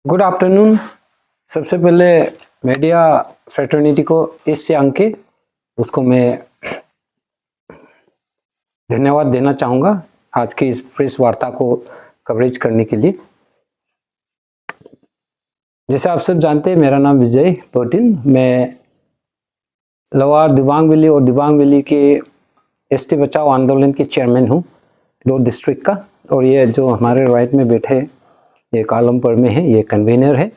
Good afternoon. सबसे पहले media fraternity को इससे अंके उसको मैं धन्यवाद देना चाहूँगा आज की इस प्रेस वार्ता को कवरेज करने के लिए। जैसे आप सब जानते हैं, मेरा नाम विजय पर्टिन, मैं लोअर दिबांग वैली और दिबांग वैली के एसटी बचाओ आंदोलन के चेयरमैन हूँ, 2 डिस्ट्रिक्ट का। और ये जो हमारे राइट में बैठे हैं, ये कालमपुर में है, ये कन्वीनर है।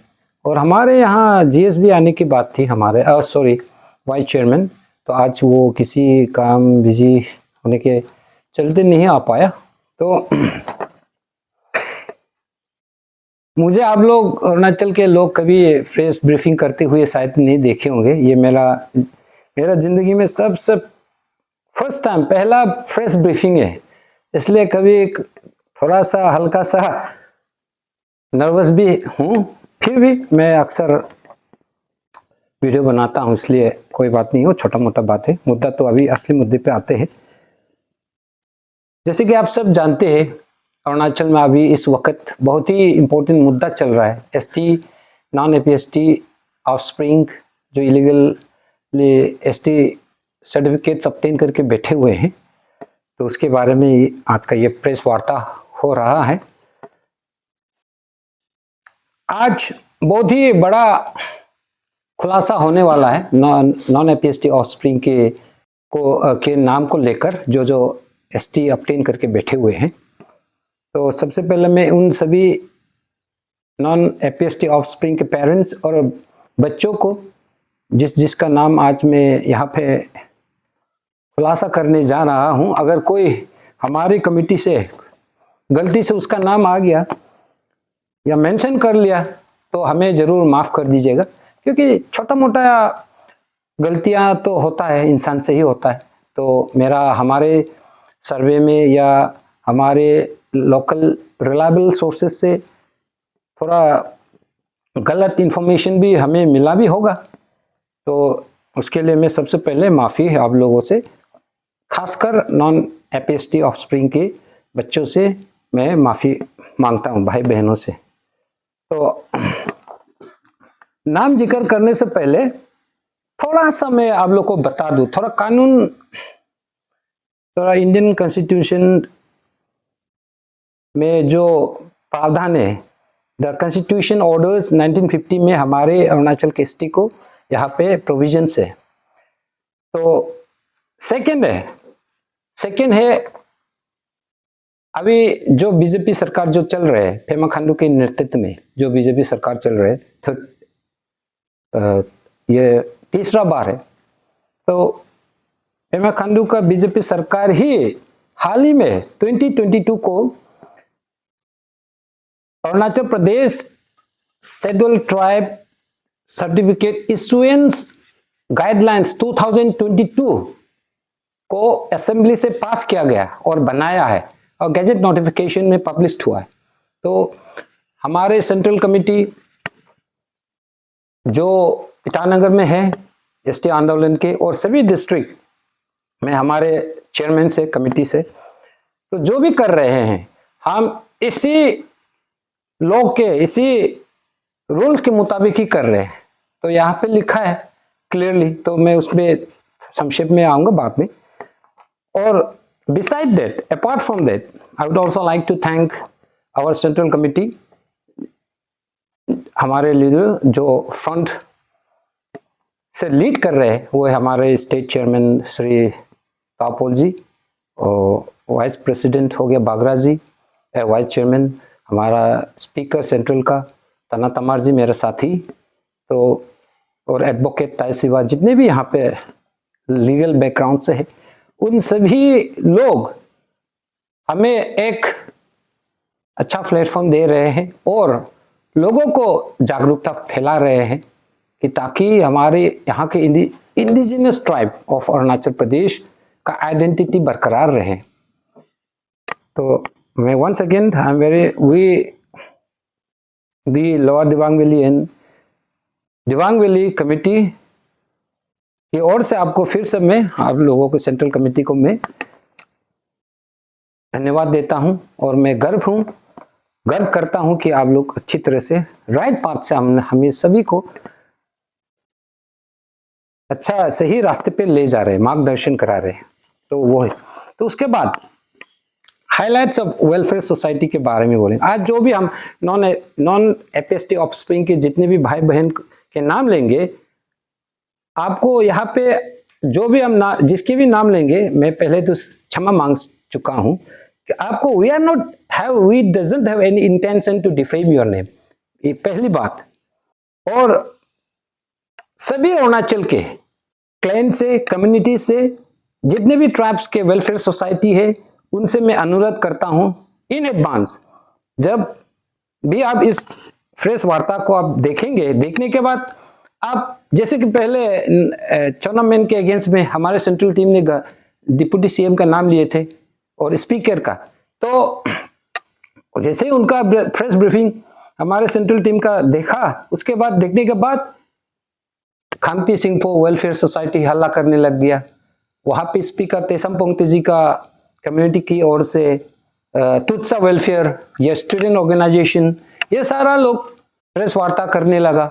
और हमारे यहाँ जीएसबी आने की बात थी, हमारे वाइस चेयरमैन, तो आज वो किसी काम बिजी होने के चलते नहीं आ पाया। तो मुझे आप लोग अरुणाचल के लोग कभी प्रेस ब्रीफिंग करते हुए शायद नहीं देखे होंगे। ये मेरा जिंदगी में सबसे फर्स्ट टाइम पहला प्रेस ब्रीफिंग है, इसलिए कभी थोड़ा सा हल्का सा नर्वस भी हूँ। फिर भी मैं अक्सर वीडियो बनाता हूँ, इसलिए कोई बात नहीं हो, छोटा मोटा बात है। मुद्दा तो अभी असली मुद्दे पे आते हैं। जैसे कि आप सब जानते हैं, अरुणाचल में अभी इस वक्त बहुत ही इम्पोर्टेंट मुद्दा चल रहा है। एसटी नॉन एपीएसटी ऑफस्प्रिंग जो इलीगल एसटी सर्टिफिकेट्स ऑब्टेन करके बैठे हुए हैं, तो उसके बारे में आज का ये प्रेस वार्ता हो रहा है। आज बहुत ही बड़ा खुलासा होने वाला है नॉन एपीएसटी ऑफस्प्रिंग के नाम को लेकर, जो एसटी ऑब्टेन करके बैठे हुए हैं। तो सबसे पहले मैं उन सभी नॉन एपीएसटी ऑफस्प्रिंग के पेरेंट्स और बच्चों को जिसका नाम आज मैं यहाँ पे खुलासा करने जा रहा हूँ, अगर कोई हमारी कमेटी से गलती से उसका नाम आ गया या मेंशन कर लिया तो हमें ज़रूर माफ़ कर दीजिएगा, क्योंकि छोटा मोटा गलतियाँ तो होता है, इंसान से ही होता है। तो हमारे सर्वे में या हमारे लोकल रिलायबल सोर्सेस से थोड़ा गलत इन्फॉर्मेशन भी हमें मिला भी होगा, तो उसके लिए मैं सबसे पहले माफ़ी है आप लोगों से, खासकर नॉन एपीएसटी ऑफस्प्रिंग के बच्चों से मैं माफ़ी मांगता हूँ, भाई बहनों से। तो नाम जिक्र करने से पहले थोड़ा सा मैं आप लोग को बता दूं, थोड़ा कानून, थोड़ा इंडियन कॉन्स्टिट्यूशन में जो प्रावधान है, द कॉन्स्टिट्यूशन ऑर्डर्स 1950 में हमारे अरुणाचल के एसटी को यहाँ पे प्रोविजंस है। तो सेकंड है अभी जो बीजेपी सरकार जो चल रहे है, पेमा खांडू के नेतृत्व में जो बीजेपी सरकार चल रहे है, ये तीसरा बार है। तो पेमा खांडू का बीजेपी सरकार ही हाल ही में 2022 को Arunachal Pradesh schedule tribe certificate issuance guidelines 2022 को असेंबली से पास किया गया और बनाया है और गैजेट नोटिफिकेशन में पब्लिश्ड हुआ है। तो हमारे सेंट्रल कमेटी जो ईटानगर में है एसटी आंदोलन के, और सभी डिस्ट्रिक्ट में हमारे चेयरमैन से, कमेटी से, तो जो भी कर रहे हैं हम इसी रूल्स के मुताबिक ही कर रहे हैं। तो यहाँ पे लिखा है क्लियरली, तो मैं उसमें संक्षेप में आऊँगा बाद में। और beside that, apart from that, I would also like to thank our central committee, हमारे लीडर जो फ्रंट से लीड कर रहे हैं वो है हमारे स्टेट चेयरमैन श्री तापोल जी, और वाइस प्रेसिडेंट हो गया बागरा जी, वाइस चेयरमैन हमारा स्पीकर सेंट्रल का तना तमार जी, मेरे साथी, तो और एडवोकेट ताई सिवा, जितने भी यहाँ पे लीगल बैकग्राउंड से है, उन सभी लोग हमें एक अच्छा प्लेटफॉर्म दे रहे हैं और लोगों को जागरूकता फैला रहे हैं कि ताकि हमारे यहाँ के indigenous tribe of Arunachal Pradesh का आइडेंटिटी बरकरार रहे। तो मैं once again the lower Dibang valley and Dibang valley committee की ओर से आपको फिर से मैं आप लोगों को सेंट्रल कमेटी को मैं धन्यवाद देता हूं। और मैं गर्व हूं गर्व करता हूं कि आप लोग अच्छी तरह से राइट पाथ से हमें सभी को अच्छा सही रास्ते पे ले जा रहे हैं, मार्गदर्शन करा रहे हैं। तो वो है। तो उसके बाद हाइलाइट्स ऑफ वेलफेयर सोसाइटी के बारे में बोलेंगे। आज जो भी हम नॉन एपीएसटी ऑफस्प्रिंग के जितने भी भाई बहन के नाम लेंगे, आपको यहाँ पे जो भी हम जिसके भी नाम लेंगे, मैं पहले तो क्षमा मांग चुका हूं कि आपको we doesn't have any intention to defame your name, ये पहली बात। और सभी अरुणाचल के क्लैन से, कम्युनिटी से, जितने भी ट्राइब्स के वेलफेयर सोसाइटी है, उनसे मैं अनुरोध करता हूं इन एडवांस, जब भी आप इस फ्रेश वार्ता को आप देखेंगे, देखने के बाद आप जैसे कि पहले चौना मैन के अगेंस्ट में हमारे सेंट्रल टीम ने डिप्टी सीएम का नाम लिए थे और स्पीकर का, तो जैसे ही उनका प्रेस ब्रीफिंग हमारे सेंट्रल टीम का देखा, उसके बाद देखने के बाद खामती सिंह को वेलफेयर सोसाइटी हल्ला करने लग गया। वहां पे स्पीकर तेसम पोंगते जी का कम्युनिटी की ओर से तुत्सा वेलफेयर या स्टूडेंट ऑर्गेनाइजेशन, ये सारा लोग प्रेस वार्ता करने लगा,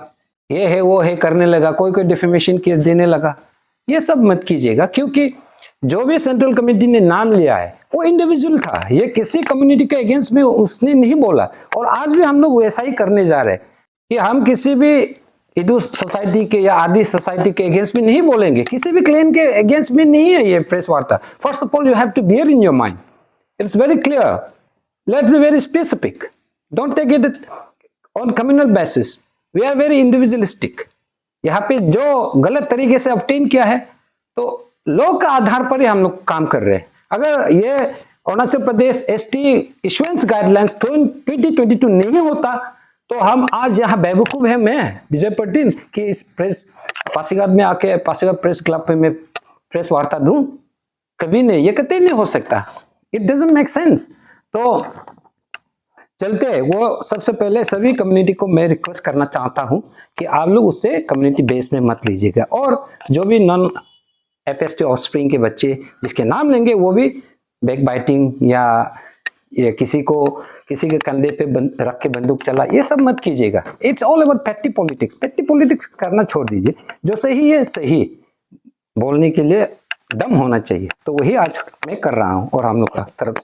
ये है वो है करने लगा, कोई कोई डिफेमेशन केस देने लगा। ये सब मत कीजिएगा, क्योंकि जो भी सेंट्रल कमेटी ने नाम लिया है वो इंडिविजुअल था, ये किसी कम्युनिटी के अगेंस्ट में उसने नहीं बोला। और आज भी हम लोग वैसा ही करने जा रहे हैं कि हम किसी भी हिंदू सोसाइटी के या आदि सोसाइटी के अगेंस्ट में नहीं बोलेंगे, किसी भी क्लेम के अगेंस्ट में नहीं है ये प्रेस वार्ता। First of all you have to bear in your mind, it's very clear, let's be very specific, don't take it on communal basis, we are very individualistic. यहाँ पे जो गलत तरीके से ऑब्टेन किया है, तो लॉ का आधार पर ही हम लोग काम कर रहे हैं। अगर ये Arunachal Pradesh ST issuance guidelines 2022 नहीं होता, तो हम आज यहाँ बेवकूफ है, मैं विजय पटेल, कि इस प्रेस पासीघाट में आके पासीघाट प्रेस क्लब पे मैं प्रेस वार्ता दूं, कभी नहीं, ये कतई नहीं हो सकता, इट डजंट मेक सेंस। तो चलते वो सबसे पहले सभी कम्युनिटी को मैं रिक्वेस्ट करना चाहता हूं कि आप लोग उससे कम्युनिटी बेस में मत लीजिएगा, और जो भी नॉन एपीएसटी ऑफस्प्रिंग के बच्चे जिसके नाम लेंगे वो भी बैक बाइटिंग या किसी के कंधे पे रख के बंदूक चला, ये सब मत कीजिएगा। इट्स ऑल अबाउट पेटी पॉलिटिक्स, पेटी पॉलिटिक्स करना छोड़ दीजिए, जो सही है सही बोलने के लिए दम होना चाहिए। तो वही आज मैं कर रहा हूं, और हम लोग का तरफ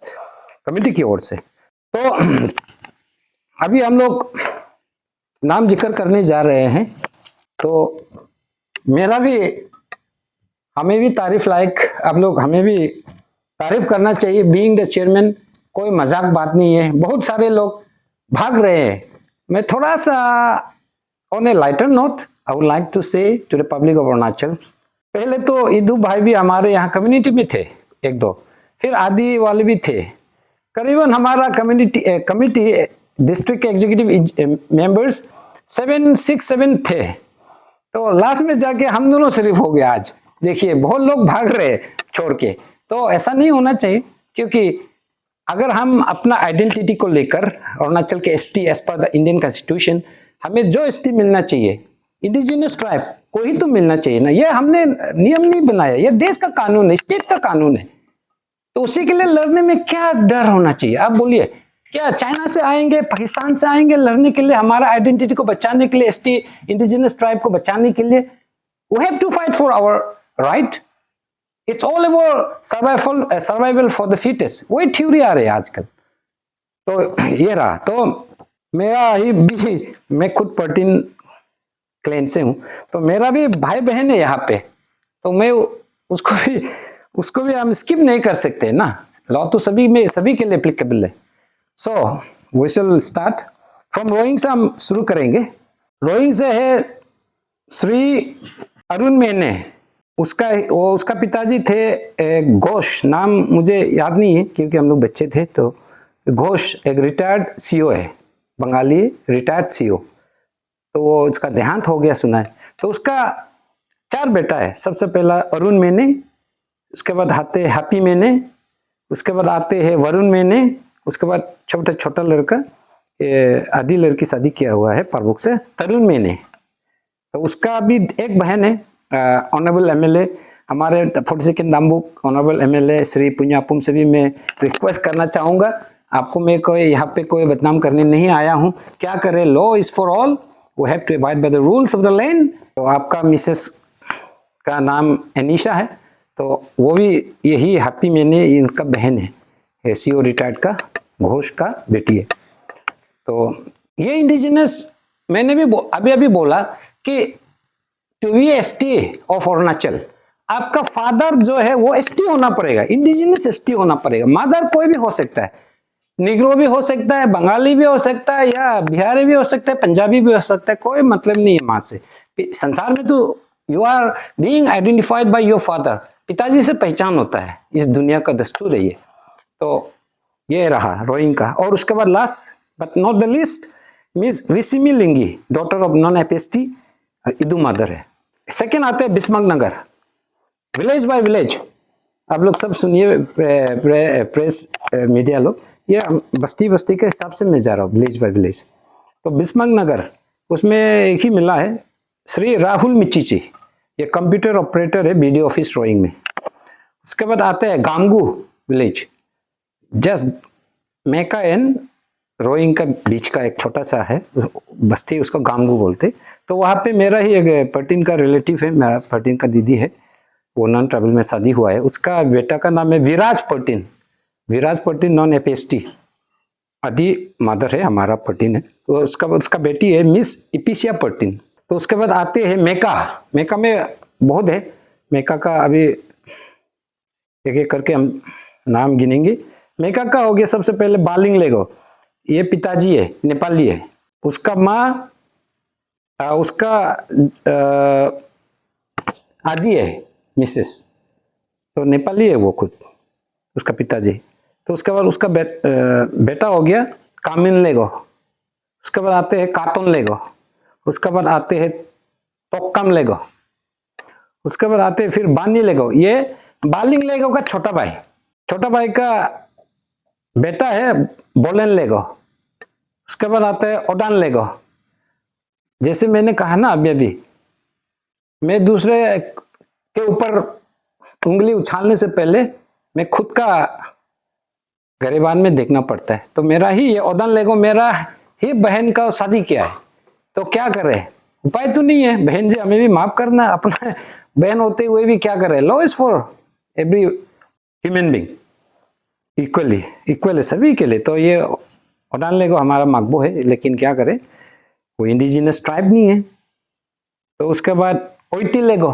कमेटी की ओर से। तो अभी हम लोग नाम जिक्र करने जा रहे हैं, तो मेरा भी, हमें भी तारीफ लायक, आप लोग हमें भी तारीफ करना चाहिए। बीइंग द चेयरमैन कोई मजाक बात नहीं है, बहुत सारे लोग भाग रहे हैं। मैं थोड़ा सा on a lighter note I would like to say to the public of Arunachal, पहले तो ईदू भाई भी हमारे यहाँ कम्युनिटी में थे एक दो, फिर आदि वाले भी थे, करीबन हमारा कमिटी डिस्ट्रिक्ट एग्जीक्यूटिव मेंबर्स 6-7 थे। तो लास्ट में जाके हम दोनों सिर्फ हो गए। आज देखिए बहुत लोग भाग रहे छोड़ के, तो ऐसा नहीं होना चाहिए, क्योंकि अगर हम अपना आइडेंटिटी को लेकर अरुणाचल के ST as per the Indian constitution, हमें जो एसटी मिलना चाहिए इंडिजिनियस ट्राइब को ही तो मिलना चाहिए ना, ये हमने नियम नहीं बनाया, ये देश का कानून है, स्टेट का कानून है। तो उसी के लिए लड़ने में क्या डर होना चाहिए? आप बोलिए, क्या चाइना से आएंगे, पाकिस्तान से आएंगे लड़ने के लिए, हमारा आइडेंटिटी को बचाने के लिए, एसटी इंडिजिनियस ट्राइब को बचाने के लिए? We have to fight for our right, it's all about survival for the fittest, वही थ्योरी आ रही है आजकल। तो ये रहा। तो मेरा ही भी, मैं खुद 13 क्लैन से हूं, तो मेरा भी भाई बहन है यहाँ पे, तो मैं उसको भी हम स्किप नहीं कर सकते ना, लॉ तो सभी में, सभी के लिए एप्लीकेबल है। So we shall start from Roing से, हम शुरू करेंगे। रोइंग से है श्री अरुण मेने, उसका पिताजी थे घोष, नाम मुझे याद नहीं है क्योंकि हम लोग बच्चे थे। तो घोष एक रिटायर्ड सीओ है, बंगाली रिटायर्ड सीओ, तो वो उसका देहांत हो गया सुना है। तो उसका 4 बेटा है, सबसे पहला अरुण मेने, उसके बाद आते हैं हैप्पी मेने, उसके बाद आते हैं वरुण मेने, उसके बाद छोटा लड़का आधी लड़की शादी किया हुआ है पारबुक से, तरुण मेने। तो उसका भी एक बहन है, ऑनरेबल एमएलए हमारे 42 दाम्बुक ऑनरेबल एमएलए श्री पुण्यापुम से भी मैं रिक्वेस्ट करना चाहूँगा आपको मैं कोई यहाँ पे कोई बदनाम करने नहीं आया हूँ। क्या करें, law is for all, we have to abide by the rules of the land. तो आपका मिसेस का नाम एनिशा है, तो वो भी यही हैप्पी मैंने इनका बहन है, सीओ रिटायर्ड का घोष का बेटी है। तो ये इंडिजिनस मैंने भी अभी अभी बोला कि to be ST of Arunachal, आपका फादर जो है वो एसटी होना पड़ेगा, इंडिजिनस एसटी होना पड़ेगा। मदर कोई भी हो सकता है, निग्रो भी हो सकता है, बंगाली भी हो सकता है, या बिहारी भी हो सकता है, पंजाबी भी हो सकता है, कोई मतलब नहीं है माँ से। संसार में तो you are being identified by your father, पिताजी से पहचान होता है, इस दुनिया का दस्तूर है ये। तो ये रहा रोइंग का। और उसके बाद last but not the least miss Risimi Lingi, daughter of non APST, Idu mother है। सेकेंड आते हैं Bismarck Nagar, village by village. आप लोग सब सुनिए, प्रेस मीडिया लोग, ये बस्ती बस्ती के हिसाब से मैं जा रहा हूँ, विलेज बाय विलेज। तो बिस्मार्क नगर, उसमें एक ही मिला है, श्री राहुल मिच्चीची, ये कंप्यूटर ऑपरेटर है बीडीओ ऑफिस रोइंग में। उसके बाद आते हैं Gangu village, just Meka and Roing का बीच का एक छोटा सा है बस्ती, उसको गांगू बोलते। तो वहाँ पे मेरा ही एक पर्टीन का रिलेटिव है, मेरा पर्टीन का दीदी है, वो नॉन ट्राइबल में शादी हुआ है, उसका बेटा का नाम है विराज पर्टीन। विराज पर्टीन नॉन एपीएसटी, आदि मदर है, हमारा पर्टीन है। तो उसका बेटी है मिस इपिसिया पर्टीन। तो उसके बाद आते हैं मेका। मेका में बहुत है, मेका का अभी एक एक करके हम नाम गिनेंगे। मेका का हो गया सबसे पहले बालिंग लेगो, ये पिताजी है, नेपाली है। उसका माँ उसका आदि है मिसेस, तो नेपाली है वो खुद, उसका पिताजी। तो उसके बाद उसका बेटा हो गया कामिन लेगो। उसके बाद आते हैं कातोन लेगो। उसके बाद आते हैं तोक्कम लेगो। उसके बाद आते हैं फिर बानी लेगो, ये बालिंग लेगो का छोटा भाई। छोटा भाई का बेटा है बोलेन लेगो। उसके बाद आता है ओडान लेगो। जैसे मैंने कहा ना अभी मैं दूसरे के ऊपर उंगली उछालने से पहले मैं खुद का गरेबान में देखना पड़ता है। तो मेरा ही ये ओडान लेगो मेरा ही बहन का शादी किया है, तो क्या करे, उपाय तो नहीं है। बहन जी हमें भी माफ करना, अपना बहन होते हुए भी क्या करे। Law is for every human being equally, equal है सभी के लिए। तो ये ओडान लेगो हमारा मकबू है, लेकिन क्या करे वो इंडिजिनस ट्राइब नहीं है। तो उसके बाद ओइटी लेगो,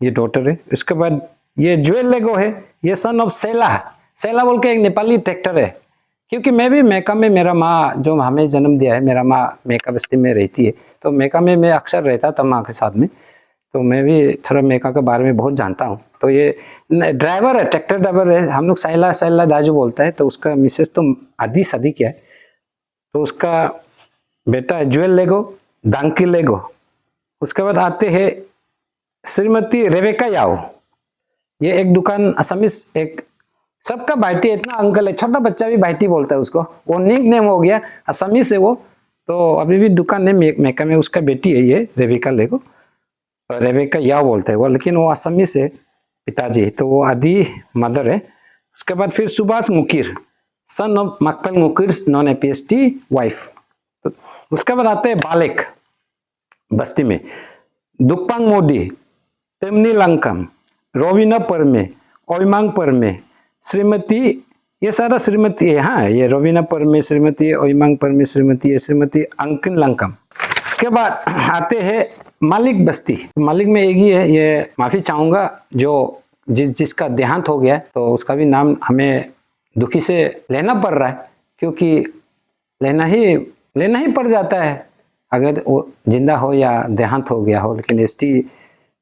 ये डॉटर है। उसके बाद ये जुएल लेगो है, ये सन ऑफ सेला। सेला बोल के एक नेपाली ट्रैक्टर है, क्योंकि मैं भी मेका में, मेरा माँ जो हमें जन्म दिया है, मेरा माँ मेका बस्ती में रहती है, तो मेका में मैं अक्सर रहता था माँ के साथ में, तो मैं भी थोड़ा मेका के बारे में बहुत जानता हूँ। तो ये ड्राइवर है, ट्रैक्टर ड्राइवर है, हम लोग सैला सैला दाजू बोलता है। तो उसका मिसेस तो आधी शादी किया है, तो उसका बेटा है जुएल लेगो, दांकी लेगो। उसके बाद आते हैं श्रीमती रेबेका याओ, ये एक दुकान असमीस, एक सबका भाईटी इतना अंकल है, छोटा बच्चा भी भाईटी बोलता है उसको, वो निक नेम हो गया, असमीस है वो। तो अभी भी दुकान है मेका में, उसका बेटी है ये रेबेका लेगो, रेबेका याओ बोलता है वो, लेकिन वो असमीस है पिताजी, तो वो आदि मदर है। उसके बाद फिर Subhash Mukir, son of Makpal Mukir non APST wife. तो उसके बाद आते हैं बालेक बस्ती में, दुक्पांग मोदी, तेमनी लंकम, रोविना परमे, ओइमांग परमे, श्रीमती, ये सारा श्रीमती है। हाँ, ये रोविना परमे श्रीमती, ओइमांग परमे श्रीमती, श्रीमती अंकिन लंकम। उसके बाद आते हैं मालिक बस्ती। मालिक में एक ही है, ये माफी चाहूंगा जो जिसका देहांत हो गया, तो उसका भी नाम हमें दुखी से लेना पड़ रहा है, क्योंकि लेना ही पड़ जाता है अगर वो जिंदा हो या देहांत हो गया हो। लेकिन एसटी,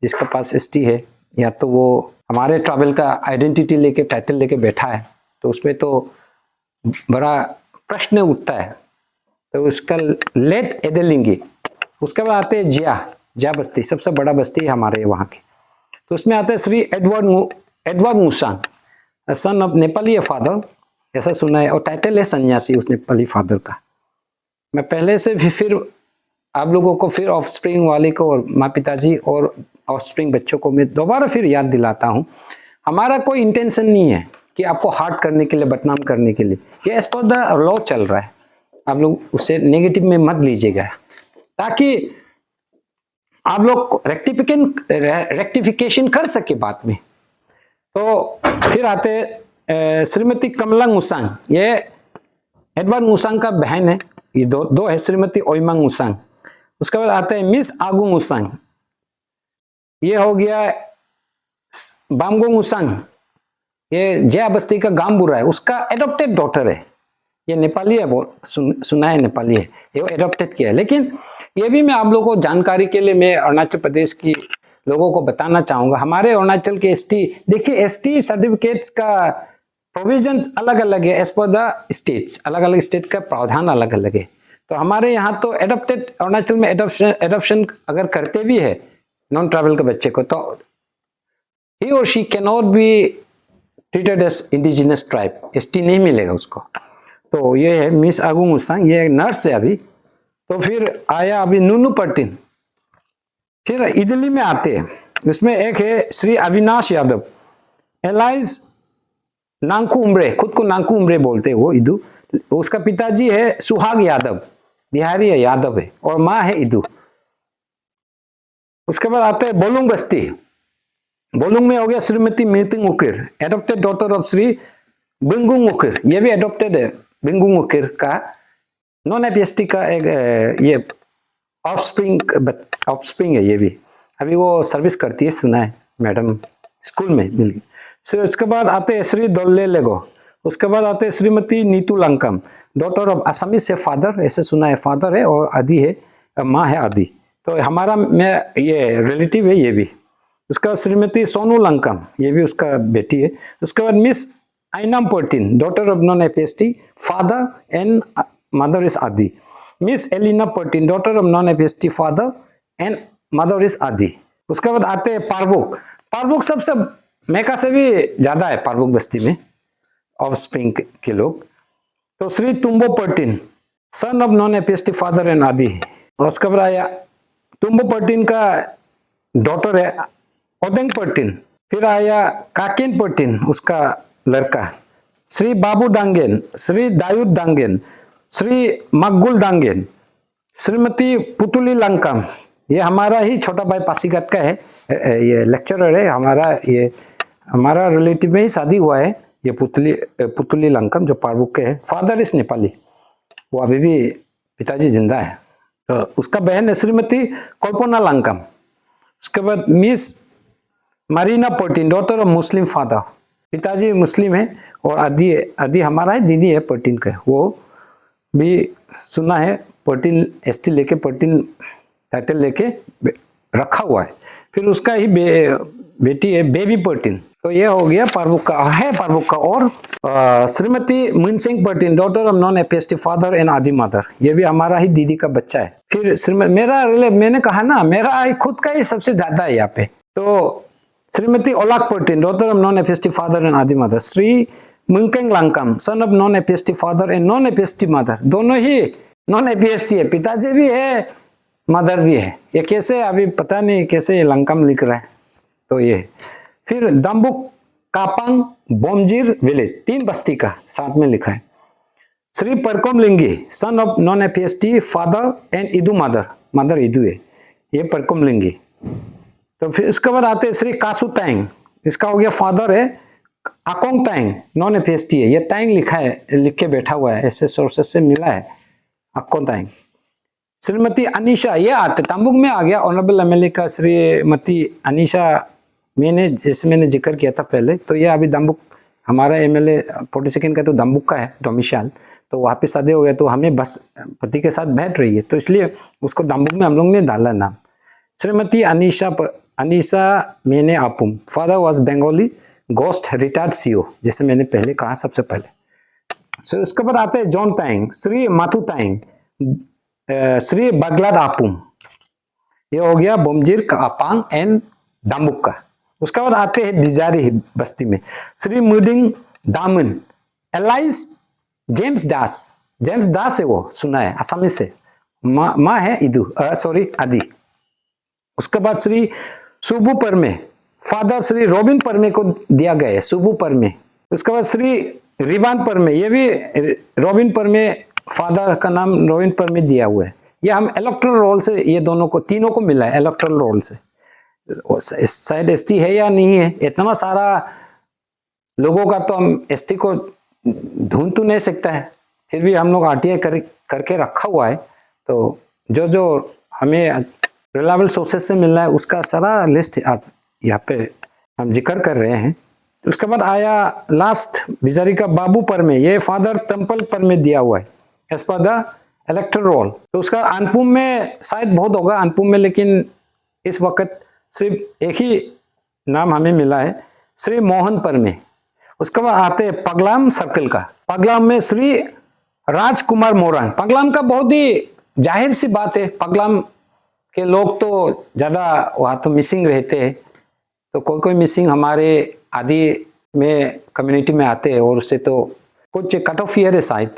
जिसका पास एसटी है, या तो वो हमारे ट्राइबल का आइडेंटिटी लेके, टाइटल लेके बैठा है, तो उसमें तो बड़ा प्रश्न उठता है। तो उसका लेट एदेलिंगी। उसके बाद आते हैं जिया बस्ती, सबसे बड़ा बस्ती है हमारे वहाँ की। तो उसमें आते हैं Shri Edward Musang, son of Nepali father, ऐसा सुना है, और टाइटल है सन्यासी उस नेपाली फादर का। मैं पहले से भी फिर आप लोगों को, फिर ऑफ स्प्रिंग वाले को और माँ पिताजी और ऑफ स्प्रिंग बच्चों को मैं दोबारा फिर याद दिलाता हूँ, हमारा कोई इंटेंशन नहीं है कि आपको हार्ट करने के लिए, बदनाम करने के लिए, ये एज पर द लॉ चल रहा है। आप लोग उसे नेगेटिव में मत लीजिएगा, ताकि आप लोग रेक्टिफिकेशन कर सके बाद में। तो फिर आते श्रीमती कमला मुसांग, ये एडवर्ड मुसांग का बहन है, ये दो है, श्रीमती ओइमांग मुसांग। उसके बाद आते हैं मिस आगू मुसांग, ये हो गया बामगो मुसांग, ये जया बस्ती का गामबुरा है, उसका एडॉप्टेड डॉटर है। ये नेपाली है, सुना है नेपाली है, ये एडॉप्टेड किया है। लेकिन ये भी मैं आप लोगों को जानकारी के लिए मैं अरुणाचल प्रदेश की लोगों को बताना चाहूंगा। हमारे अरुणाचल के एसटी, देखिए एसटी सर्टिफिकेट्स का प्रोविजंस अलग अलग है एज पर द स्टेट्स, अलग अलग स्टेट का प्रावधान अलग अलग है। तो हमारे यहाँ तो एडॉप्टेड, अरुणाचल में एडॉप्शन अगर करते भी है नॉन ट्राइबल के बच्चे को, तो ही और she can not be treated as indigenous tribe, ST नहीं मिलेगा उसको। तो ये है मिस आगू मुसांग, ये नर्स है अभी। तो फिर आया अभी नूनू पर्टिन। फिर इदली में आते हैं, इसमें एक है श्री अविनाश यादव, एलाइज नांकू उम्रे, खुद को नांकू उम्रे बोलते हैं वो इदू। उसका पिताजी है सुहाग यादव, बिहारी है, यादव है, और माँ है इदू। उसके बाद आते हैं बोलुंग बस्ती। बोलुंग में हो गया Shrimati Miting Ukir, adopted daughter of Shri Bingung Ukir, ये भी एडॉप्टेड है। बिंगुंग उकिर का नॉन एपीएसटी का एक ये ऑफस्प्रिंग है, ये भी अभी वो सर्विस करती है, सुना है मैडम, स्कूल में मिल गई। फिर उसके बाद आते हैं श्री दोल्ले लेगो। उसके बाद आते हैं श्रीमती नीतू लंकम, डॉटर ऑफ असमी से फादर, ऐसे सुना है, फादर है और आदि है, माँ है आदि। तो हमारा मैं ये रिलेटिव है ये भी। उसका श्रीमती सोनू लंकम, ये भी उसका बेटी है। उसके बाद miss Ainam Pertin, daughter of non APST, father and mother is Adi. Miss Elina Pertin, daughter of non APST, father and mother is Adi. उसके बाद आते हैं पारबुक। पारबुक सबसे मेका से भी ज्यादा है पारबुक बस्ती में ऑफ स्प्रिंग के लोग। तो Shri Tumbo Pertin, son of non APST, father and Adi. और उसके बाद आया तुम्बो पर्टिन का डॉटर है ओदेंग पर्टिन। फिर आया काकेन पर्टिन, उसका लड़का, श्री बाबू दांगेन, श्री दायूद दांगेन, श्री मकगुल दांगेन, श्रीमती पुतुली लंकम, ये हमारा ही छोटा भाई पासीघाट का है, ये लेक्चरर है हमारा, ये हमारा रिलेटिव में ही शादी हुआ है, ये पुतुली लंकम जो पारबुक के है। फादर इज नेपाली, वो अभी भी पिताजी जिंदा है। तो उसका बहन है श्रीमती कल्पना लंकम। उसके बाद miss Marina Pertin, daughter of Muslim father, पिताजी मुस्लिम है और आदि हमारा है, दीदी है पर्टिन का, वो भी सुना है पर्टिन एसटी लेके, पर्टिन टाइटल लेके रखा हुआ है। फिर उसका ही बेटी है बेबी पर्टिन। तो ये हो गया पारबुक का, है पारबुक का। और Shrimati Munsing Pertin, daughter of non APST, father and Adi mother, ये भी हमारा ही दीदी का बच्चा है। फिर मैंने कहा ना मेरा खुद का ही सबसे ज्यादा है यहाँ पे। तो Shrimati Olak Pertin, daughter of non APST, father and Adi mother. Shri Munkeng Lankam, son of non APST, father and non APST mother, दोनों ही नॉन एपीएसटी है, पिताजी भी है मदर भी है। ये कैसे अभी पता नहीं कैसे लंकम लिख रहा है। तो ये फिर दम्बुक कापांग बोमजीर विलेज, 3 बस्ती का साथ में लिखा है। Shri Parkom Lingi, son of non APST, father and Idu mother, mother Idu है, ये परकोम लिंगी। तो फिर उसके बाद आते हैं श्री कासू तैंग, इसका हो गया फादर है अकोंग तैंग, नॉन एपीएसटी है, ये तैंग लिखा है, लिख के बैठा हुआ है, ऐसे सोर्सेस से मिला है अकोंग तैंग। श्रीमती अनीशा, ये आते तंबुक में आ गया ऑनरेबल एमएलए का श्रीमती अनीशा, मैंने जिक्र किया था पहले। तो ये अभी दम्बुक हमारा एमएलए 42 का तो दम्बुक का है डोमिसाइल, तो वहाँ पे शादी हो गया, तो हमें बस पति के साथ बैठ रही है, तो इसलिए उसको दम्बुक में हम लोग ने डाला नाम। श्रीमती अनीशा मैंने आपुम, फादर वॉज बंगाली, गोस्ट रिटायर्ड सीओ, जैसे मैंने पहले कहा सबसे पहले। उसके बाद आते हैं जॉन ताइंग, श्री माथु ताइंग, श्री बगलाद आपुम, ये हो गया बोमजीर का अपांग एंड दम्बुक का। उसके बाद आते हैं डिजारी बस्ती में, श्री मुडिंग दामन, एलाइज जेम्स दास है, वो सुना है असमी से, माँ है इदू आदि। उसके बाद श्री सुबू परमे, फादर श्री रोबिन परमे को दिया गया है, सुबू परमे, उसके बाद श्री रिबान परमे, ये भी रॉबिन परमे, फादर का नाम रॉबिन परमे दिया हुआ है। ये हम इलेक्टोरल रोल से ये दोनों को, तीनों को मिला है इलेक्टोरल रोल से। शायद एसटी है या नहीं है, इतना सारा लोगों का तो हम एसटी को ढूंढ तो नहीं सकता है, फिर भी हम लोग आरटीआई करके रखा हुआ है। तो जो जो हमें रिलायबल सोर्सेज से मिल रहा है उसका सारा लिस्ट आज यहाँ पे हम जिक्र कर रहे हैं। उसके बाद आया लास्ट बिजारी का बाबू परमे, ये फादर टेम्पल परमे दिया हुआ है as per the electoral roll. तो उसका अनपुम में शायद बहुत होगा अनपुम में, लेकिन इस वक्त सिर्फ एक ही नाम हमें मिला है, श्री मोहन परमे। उसके बाद आते हैं पगलाम सर्कल का, पगलाम में श्री राजकुमार मोरांग। पगलाम का बहुत ही जाहिर सी बात है, पगलाम के लोग तो ज़्यादा वहाँ तो मिसिंग रहते हैं, तो कोई कोई मिसिंग हमारे आदि में कम्युनिटी में आते हैं, और उससे तो कुछ कट ऑफ ईयर है शायद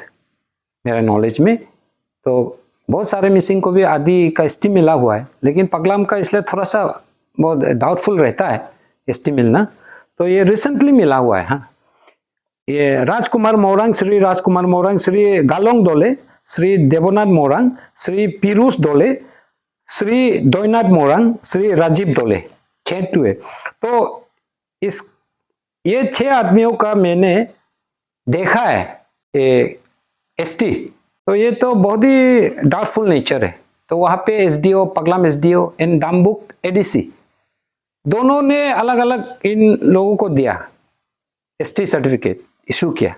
मेरा नॉलेज में, तो बहुत सारे मिसिंग को भी आदि का एसटी मिला हुआ है, लेकिन पगलाम का इसलिए थोड़ा सा बहुत डाउटफुल रहता है एसटी मिलना, तो ये रिसेंटली मिला हुआ है। हाँ, ये राजकुमार मोरांग, श्री राजकुमार मोरांग, श्री गालोंग दोले, श्री देवनाथ मोरांग, श्री पीरूष दोले, श्री दोयनाथ मोरांग, श्री राजीव दोले, 6 है। तो ये 6 आदमियों का मैंने देखा है एसटी, तो ये तो बहुत ही डाउटफुल नेचर है। तो वहाँ पे SDO, पगलाम SDO and Dambuk ADC दोनों ने अलग अलग इन लोगों को दिया एसटी सर्टिफिकेट इशू किया।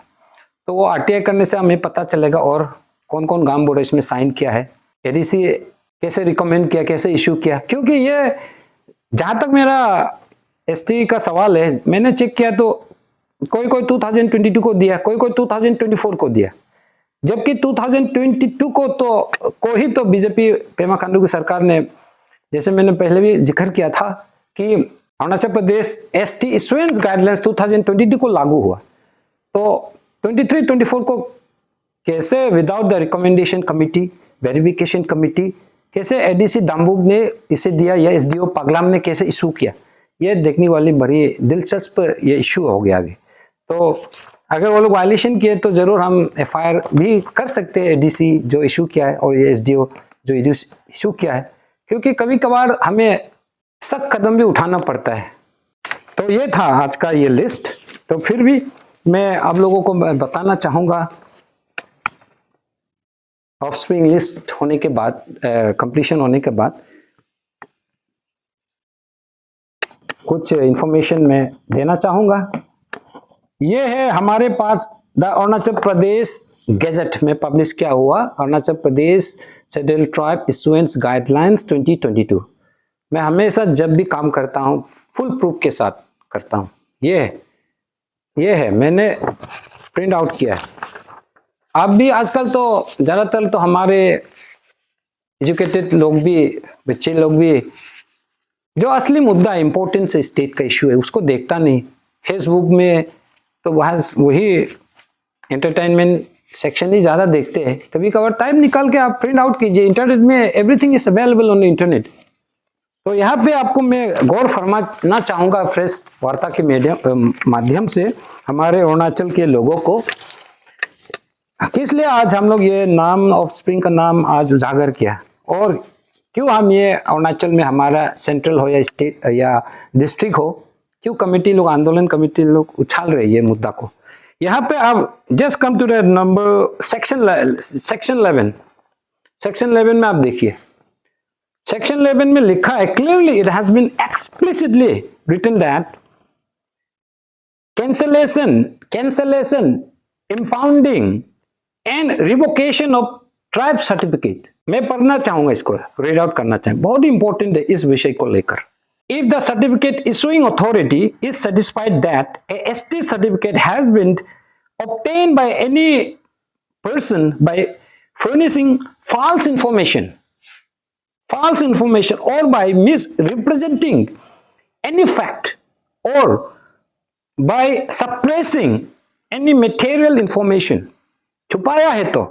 तो वो आरटीआई करने से हमें पता चलेगा और कौन कौन गांव बोर्ड इसमें साइन किया है, एडीसी कैसे रिकमेंड किया, कैसे इशू किया। क्योंकि ये जहाँ तक मेरा एसटी का सवाल है, मैंने चेक किया तो कोई 2022 को दिया, कोई 2024 को दिया, जबकि 2022 को ही तो बीजेपी पेमा खांडू की सरकार ने, जैसे मैंने पहले भी जिक्र किया था कि Arunachal Pradesh ST issuance guidelines 2022 को लागू हुआ, तो 23-24 को कैसे without the recommendation committee, verification committee, कैसे एडीसी दाम्बुक ने इसे दिया या एसडीओ पगलाम ने कैसे इशू किया, ये देखने वाली बड़ी दिलचस्प ये इशू हो गया अभी। तो अगर वो लोग वायलेशन किए तो जरूर हम एफआईआर भी कर सकते हैं, एडीसी जो इशू किया है और ये एसडीओ जो इशू किया है, क्योंकि कभी कभार हमें सख्त कदम भी उठाना पड़ता है। तो ये था आज का ये लिस्ट। तो फिर भी मैं आप लोगों को बताना चाहूँगा, ऑफस्प्रिंग लिस्ट होने के बाद, कंप्लीशन होने के बाद कुछ इंफॉर्मेशन मैं देना चाहूँगा। ये है हमारे पास द अरुणाचल प्रदेश गैजेट में पब्लिश किया हुआ Arunachal Pradesh scheduled tribe issuance guidelines 2022। मैं हमेशा जब भी काम करता हूँ फुल प्रूफ के साथ करता हूँ। ये है मैंने प्रिंट आउट किया है। आप भी आजकल तो ज़्यादातर तो हमारे एजुकेटेड लोग भी, बच्चे लोग भी, जो असली मुद्दा इम्पोर्टेंस है, स्टेट का इशू है, उसको देखता नहीं। फेसबुक में तो वही एंटरटेनमेंट सेक्शन ही ज़्यादा देखते हैं। कभी कभार टाइम निकाल के आप प्रिंट आउट कीजिए, इंटरनेट में everything is available on the internet. तो यहाँ पे आपको मैं गौर फरमाना चाहूँगा प्रेस वार्ता के माध्यम से हमारे अरुणाचल के लोगों को, किस लिए आज हम लोग ये नाम ऑफस्प्रिंग का नाम आज उजागर किया, और क्यों हम ये अरुणाचल में हमारा सेंट्रल हो या स्टेट या डिस्ट्रिक्ट हो, क्यों कमेटी लोग, आंदोलन कमेटी लोग उछाल रहे ये मुद्दा को। यहाँ पे आप just come to the number section 11 में आप देखिए, सेक्शन 11 में लिखा है clearly, it has been explicitly written that cancellation, impounding and revocation of tribe certificate. मैं पढ़ना चाहूंगा, इसको रीड आउट करना चाहूंगा, बहुत ही इंपॉर्टेंट है इस विषय को लेकर। If the certificate issuing authority is satisfied that a ST certificate has been obtained by any person by furnishing false information or by misrepresenting any fact or by suppressing any material information, छुपाया है तो,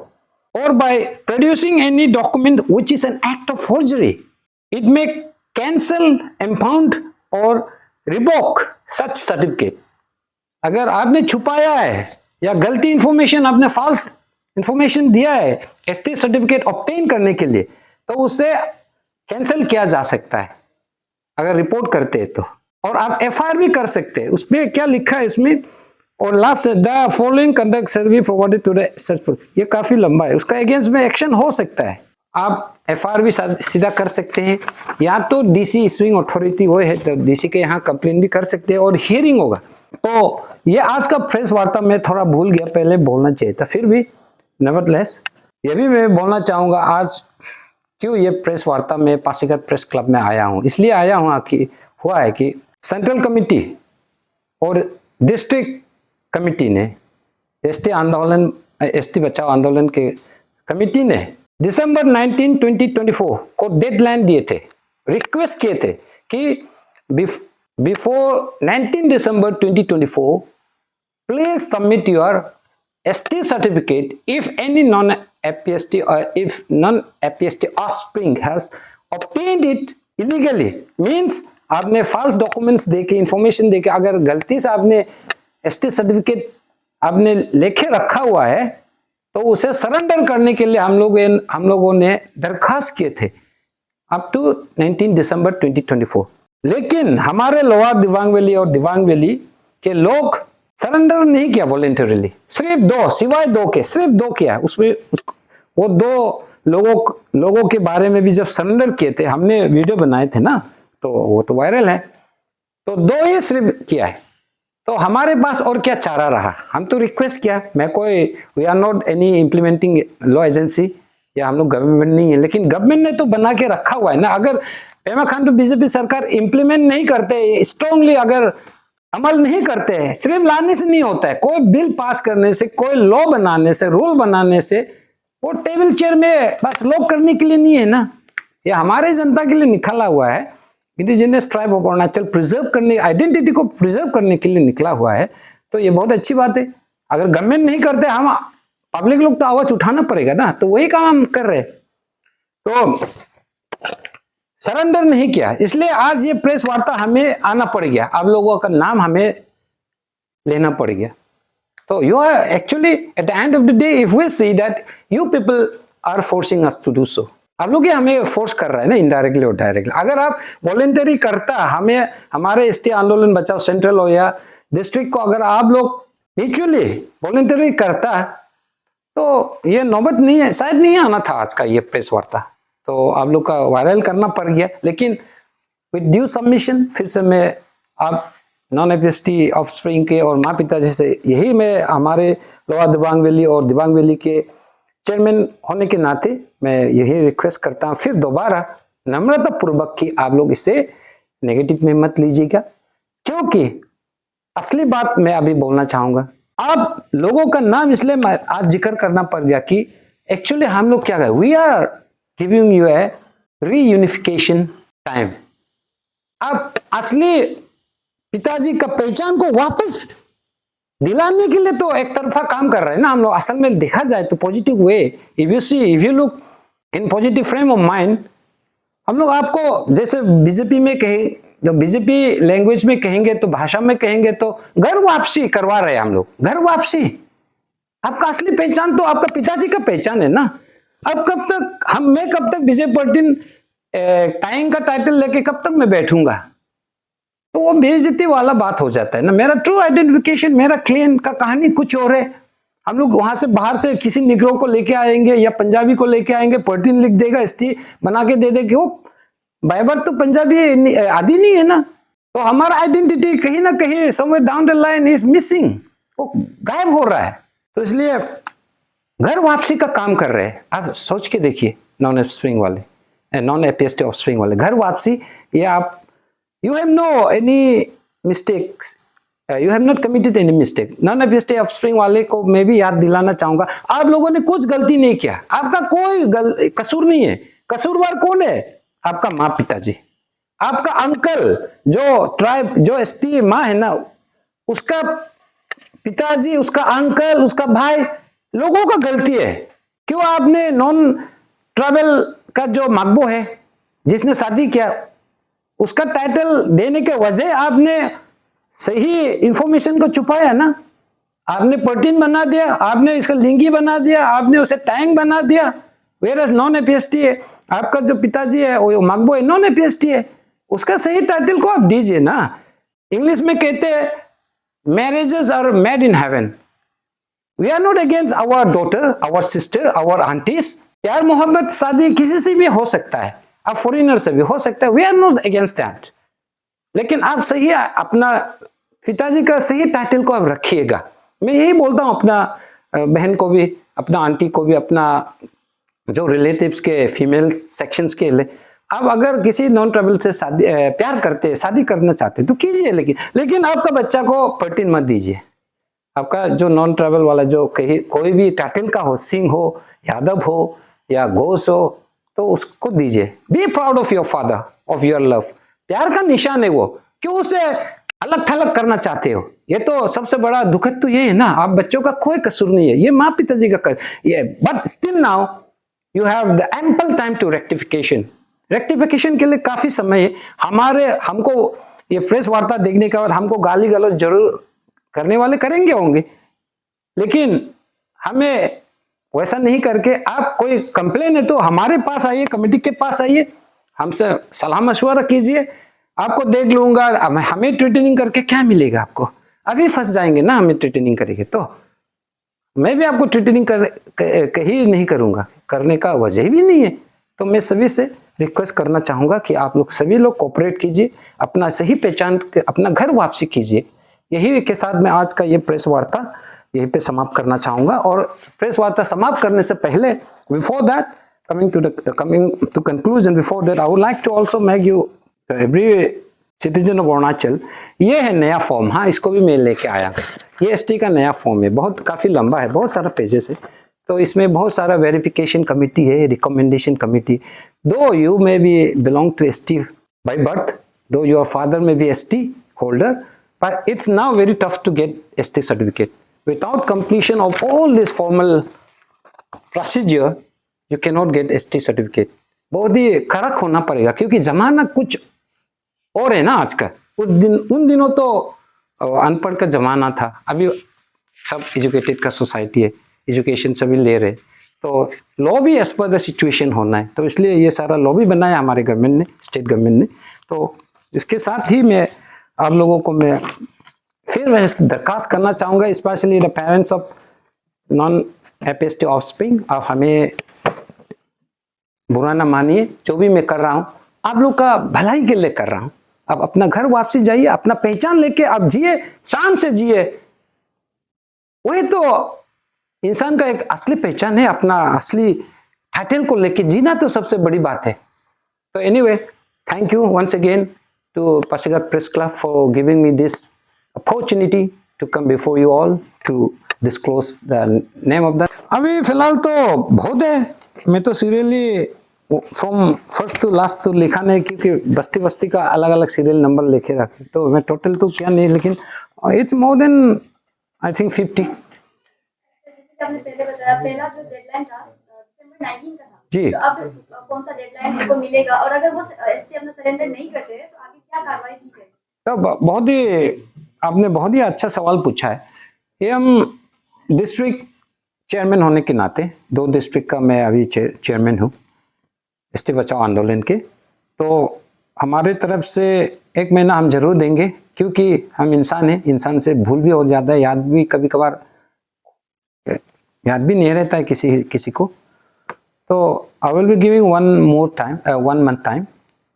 or by producing any document which is an act of forgery, it may cancel, impound or revoke such certificate. अगर आपने छुपाया है या गलती information, आपने फॉल्स इंफॉर्मेशन दिया है एसटी सर्टिफिकेट ऑब्टेन करने के लिए, तो उससे कैंसिल किया जा सकता है अगर रिपोर्ट करते हैं तो। और आप एफआईआर भी कर सकते हैं। उसमें क्या लिखा है इसमें, और last the following conduct service provided to the search, ये काफी लंबा है, उसका अगेंस्ट में एक्शन हो सकता है। आप एफआईआर भी सीधा कर सकते हैं, या तो डीसी इशूइंग अथॉरिटी वो है तो डीसी के यहाँ कंप्लेन भी कर सकते हैं और हियरिंग होगा। तो ये आज का प्रेस वार्ता में थोड़ा भूल गया, पहले बोलना चाहिए था, फिर भी नेवरदलेस ये भी मैं बोलना चाहूंगा आज क्यों ये प्रेस वार्ता में पासीघाट प्रेस क्लब में आया हूँ। इसलिए आया हूँ कि हुआ है कि सेंट्रल कमिटी और डिस्ट्रिक्ट कमिटी ने एसटी आंदोलन, एसटी बचाओ आंदोलन के कमिटी ने दिसंबर 19, 2024 को डेडलाइन दिए थे, रिक्वेस्ट किए थे कि before 19 December 2024 please submit your ST certificate if any non-APST or if non-APST offspring has obtained it illegally, means आपने false documents देके, information देके, अगर गलती से आपने ST certificate आपने लेके रखा हुआ है तो उसे सरेंडर करने के लिए हम लोगों ने दरखास्त किए थे अप टू 19 दिसंबर 2024। लेकिन हमारे लोअर दिबांग वैली और दिबांग वैली के लोग सरेंडर नहीं किया वॉलेंटरीली, सिर्फ दो, सिवाय दो के सिर्फ दो किया। उसमें वो दो लोगों के बारे में भी जब सरेंडर किए थे, हमने वीडियो बनाए थे ना, तो वो तो वायरल है, तो दो ही सिर्फ किया है। तो हमारे पास और क्या चारा रहा, हम तो रिक्वेस्ट किया, मैं कोई, we are not any implementing law agency या हम लोग गवर्नमेंट नहीं है, लेकिन गवर्नमेंट ने तो बना के रखा हुआ है ना। अगर पेमा खांडू बीजेपी सरकार इम्प्लीमेंट नहीं करते स्ट्रांगली, अगर अमल नहीं करते हैं, सिर्फ लाने से नहीं होता है, कोई बिल पास करने से, कोई लॉ बनाने से, रूल बनाने से, वो टेबल चेयर में बस लॉ करने के लिए नहीं है ना, ये हमारे जनता के लिए निकला हुआ है। Indigenous tribe of Arunachal preserve करने, आइडेंटिटी को प्रिजर्व करने के लिए निकला हुआ है, तो ये बहुत अच्छी बात है। अगर गवर्नमेंट नहीं करते, हम पब्लिक लोग तो आवाज उठाना पड़ेगा ना, तो वही काम हम कर रहे। तो सरेंडर नहीं किया, इसलिए आज ये प्रेस वार्ता हमें आना पड़ गया, आप लोगों का नाम हमें लेना पड़ गया। तो you are actually at the end of the day, if we see that you people are forcing us to do so, आप लोग हमें फोर्स कर रहा है ना, इनडायरेक्टली और डायरेक्टली। अगर आप वॉलेंटरी करता, हमें हमारे एसटी आंदोलन बचाओ सेंट्रल हो या डिस्ट्रिक्ट को, अगर आप लोग म्यूचुअली वॉलेंटरी करता तो ये नौबत नहीं है, शायद नहीं आना था आज का ये प्रेस वार्ता, तो आप लोग का वायरल करना पड़ गया। लेकिन विद ड्यू सबमिशन, फिर से मैं आप नॉन एपीएसटी ऑफस्प्रिंग के और माँ पिताजी से यही मैं हमारे लोअर दिबांग वैली और दिबांग वैली के चेयरमैन होने के नाते मैं यही रिक्वेस्ट करता हूँ, फिर दोबारा नम्रता पूर्वक कि आप लोग इसे नेगेटिव में मत लीजिएगा, क्योंकि असली बात मैं अभी बोलना चाहूंगा। आप लोगों का नाम इसलिए मैं आज जिक्र करना पड़ गया कि एक्चुअली हम लोग क्या करें, we are giving you a reunification time. आप असली पिताजी का पहचान को वापस दिलाने के लिए तो एक तरफा काम कर रहे हैं ना हम लोग। असल में देखा जाए तो positive way, if you look in positive frame of mind, हम लोग आपको जैसे बीजेपी में कहे, जो बीजेपी लैंग्वेज में कहेंगे तो भाषा में कहेंगे तो घर वापसी करवा रहे हैं हम लोग। घर वापसी, आपका असली पहचान तो आपका पिताजी का पहचान है ना। अब कब तक मैं कब तक विजय पर्टिन टाइम का टाइटल लेके कब तक मैं बैठूंगा, तो वो बेइज्जती वाला बात हो जाता है ना। मेरा ट्रू आइडेंटिफिकेशन, मेरा क्लेम का कहानी कुछ और है। हम लोग वहां से बाहर से किसी निग्रो को लेके आएंगे या पंजाबी को लेके आएंगे, पर्टिन लिख देगा, एसटी बना के दे देंगे, वो बाइबर तो पंजाबी आदि नहीं है ना। तो हमारा आइडेंटिटी कहीं ना कहीं somewhere down the line is missing, वो गायब हो रहा है। तो इसलिए घर वापसी का काम कर रहे हैं। आप सोच के देखिए, नॉन ऑफस्प्रिंग वाले, नॉन एपीएसटी ऑफस्प्रिंग वाले, घर वापसी, ये आप you have no any mistakes, you have not committed any mistake। Non APST offspring वाले को मैं भी याद दिलाना चाहूंगा, आप लोगों ने कुछ गलती नहीं किया, आपका कोई कसूर नहीं है। कसूरवार कौन है? आपका माँ पिताजी, आपका अंकल, जो ट्राइब, जो एसटी माँ है ना, उसका पिताजी, उसका अंकल, उसका भाई, लोगों का गलती है। क्यों आपने नॉन ट्राइबल का जो मकबू है, जिसने शादी किया, उसका टाइटल देने के वजह आपने सही इंफॉर्मेशन को छुपाया ना, आपने प्रोटीन बना दिया, आपने इसका लिंगी बना दिया, आपने उसे टैंक बना दिया। वेरस नॉन एपीएसटी है, आपका जो पिताजी है वो मकबो है, नॉन एपीएसटी है, उसका सही टाइटल को आप दीजिए ना। इंग्लिश में कहते हैं marriages are made in heaven. We are not against our daughter, our sister, our aunties. प्यार मोहब्बत शादी किसी से भी हो सकता है, आप फॉरेनर से भी हो सकता है, we are not against that. लेकिन आप सही अपना पिताजी का सही टाइटल को आप रखिएगा। मैं यही बोलता हूँ अपना बहन को भी, अपना आंटी को भी, अपना जो रिलेटिव्स के फीमेल सेक्शंस के लिए, आप अगर किसी नॉन ट्राइबल से शादी प्यार करते, शादी करना चाहते तो कीजिए, लेकिन आपका बच्चा को प्रोटीन मत दीजिए। आपका जो नॉन ट्राइबल वाला जो कहीं कोई भी टाइटल का हो, सिंह हो, यादव हो या घोष हो, तो उसको दीजिए। Be proud of your father, of your love. प्यार का निशान है वो, क्यों उसे अलग थलग करना चाहते हो? ये तो सबसे बड़ा दुखद तो ये है ना, आप बच्चों का कोई कसूर नहीं है, ये माँ पिताजी का ये। But still now you have the ample time to rectification. Rectification के लिए काफी समय है। हमको ये प्रेस वार्ता देखने के बाद हमको गाली गलौज जरूर करने वाले करेंगे होंगे, लेकिन हमें वैसा नहीं करके, आप कोई कंप्लेन है तो हमारे पास आइए, कमेटी के पास आइए, हमसे सलाह मशवरा कीजिए, आपको देख लूंगा। हमें ट्रेनिंग करके क्या मिलेगा आपको? अभी फंस जाएंगे ना, हमें ट्रेनिंग करेंगे तो। मैं भी आपको ट्रेनिंग कहीं नहीं करूंगा, करने का वजह भी नहीं है। तो मैं सभी से रिक्वेस्ट करना चाहूंगा कि आप लोग सभी लोग कोऑपरेट कीजिए, अपना सही पहचान के अपना घर वापसी कीजिए। यही के साथ मैं आज का ये प्रेस वार्ता यहीं पे समाप्त करना चाहूंगा। और प्रेस वार्ता समाप्त करने से पहले, before that, coming to conclusion, before that I would like to also make you every citizen of Arunachal, ये है नया फॉर्म। हाँ, इसको भी मैं लेके आया। ये एसटी का नया फॉर्म है, बहुत काफी लंबा है, बहुत सारा पेजेस है। तो इसमें बहुत सारा वेरिफिकेशन कमिटी है, recommendation committee. Though you may be belong to ST by birth, though your father may be ST holder, but it's now very tough to get ST certificate. Without completion of all this formal procedure, you cannot get ST certificate. बहुत ही कड़क होना पड़ेगा, क्योंकि जमाना कुछ और है ना आज का। उन दिनों तो अनपढ़ का जमाना था, अभी सब एजुकेटेड का सोसाइटी है, एजुकेशन सभी ले रहे। तो लॉ भी एज पर द सिचुएशन होना है, तो इसलिए ये सारा लॉ भी बनाया हमारे गवर्नमेंट ने, स्टेट गवर्नमेंट ने। तो इसके साथ ही मैं आप लोगों को मैं फिर दरखास्त करना चाहूँगा, specially the parents of non APST offspring, आप हमें बुरा ना मानिए, जो भी मैं कर रहा हूँ आप लोग का भलाई के लिए कर रहा हूँ। आप अपना घर वापसी जाइए, अपना पहचान लेके आप जिए, शान से जिए। वही तो इंसान का एक असली पहचान है, अपना असली टाइटल को लेके जीना तो सबसे बड़ी बात है। तो anyway, thank you once again to Pasighat Press Club for giving me this opportunity to come before you all to disclose the name of that. अभी फिलहाल तो बहुत है, मैं तो serially from first to last तो लिखा नहीं, क्योंकि बस्ती बस्ती का अलग अलग सीरियल नंबर लिखे रखे, तो मैं टोटल तो क्या नहीं, लेकिन it's more than I think 50। आपने पहले बताया पहला जो डेडलाइन था दिसंबर 19 का था जी, तो अब कौन सा डेडलाइन उनको मिलेगा, और अगर वो एसटी अपना सरेंडर नहीं करते तो आगे क्या कार्रवाई की जाएगी? तो बहुत ही आपने बहुत ही अच्छा सवाल पूछा है। ये हम डिस्ट्रिक्ट चेयरमैन होने के नाते, 2 डिस्ट्रिक्ट का मैं अभी चेयरमैन हूँ एसटी बचाओ आंदोलन के। तो हमारे तरफ से 1 महीना हम जरूर देंगे, क्योंकि हम इंसान हैं, इंसान से भूल भी हो जाता है, याद भी कभी कभार याद भी नहीं रहता है किसी को। तो I will be giving 1 month time